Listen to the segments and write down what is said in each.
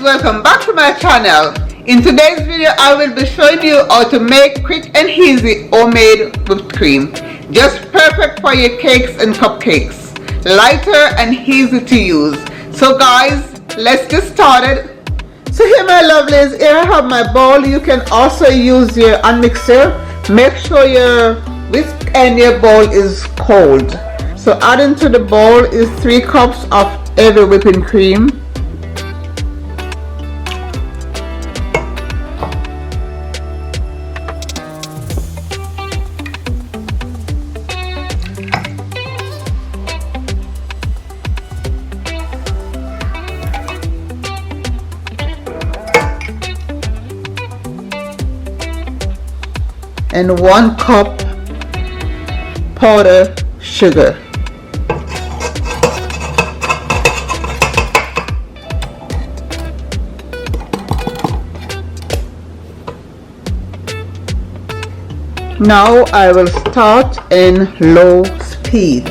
welcome back to my channel. In today's video I will be showing you how to make quick and easy homemade whipped cream. Just perfect for your cakes and cupcakes. Lighter and easy to use. So guys, let's get started. So here my lovelies, here I have my bowl. You can also use your hand mixer. Make sure your whisk and your bowl is cold. So adding to the bowl is 3 cups of heavy whipping cream. And 1 cup powdered sugar. Now I will start in low speed.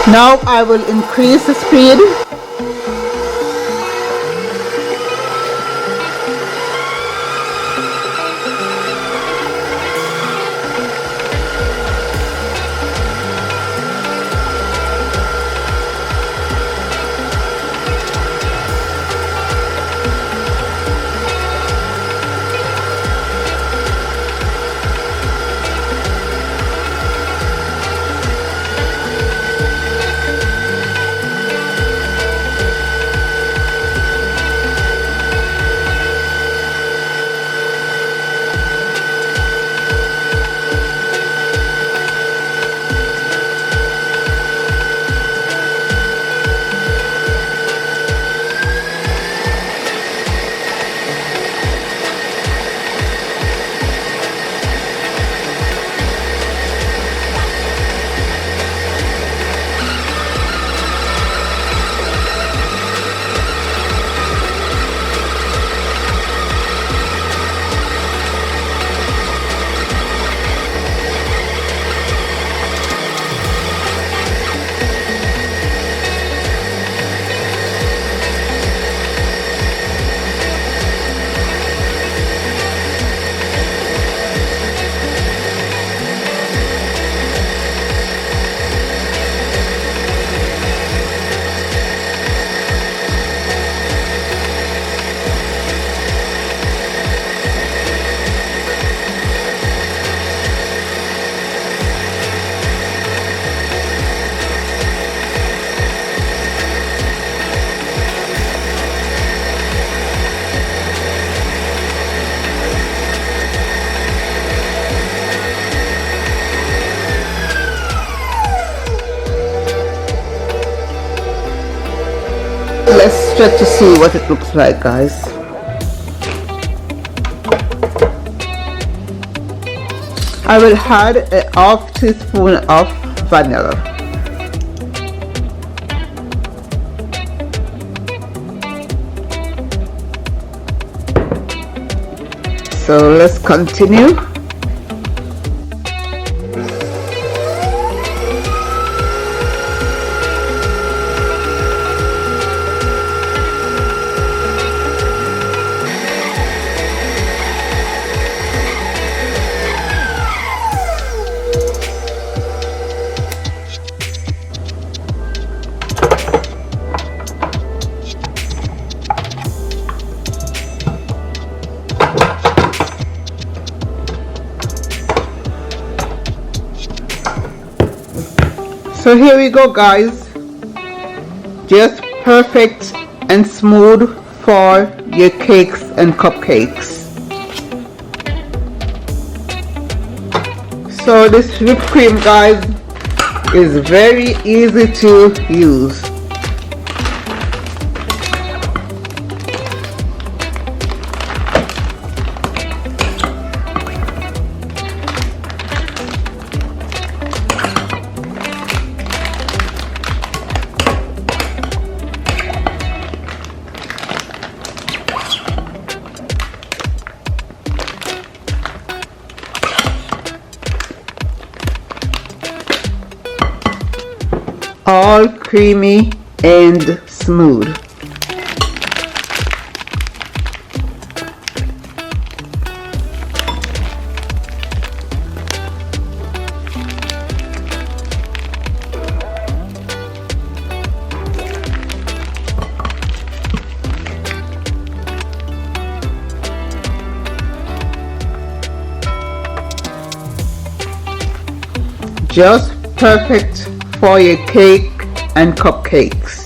Now I will increase the speed. Let's check to see what it looks like, guys. I will add a half teaspoon of vanilla. So let's continue. So here we go, guys. Just perfect and smooth for your cakes and cupcakes. So this whipped cream, guys, is very easy to use. All creamy and smooth. Just perfect for your cake and cupcakes.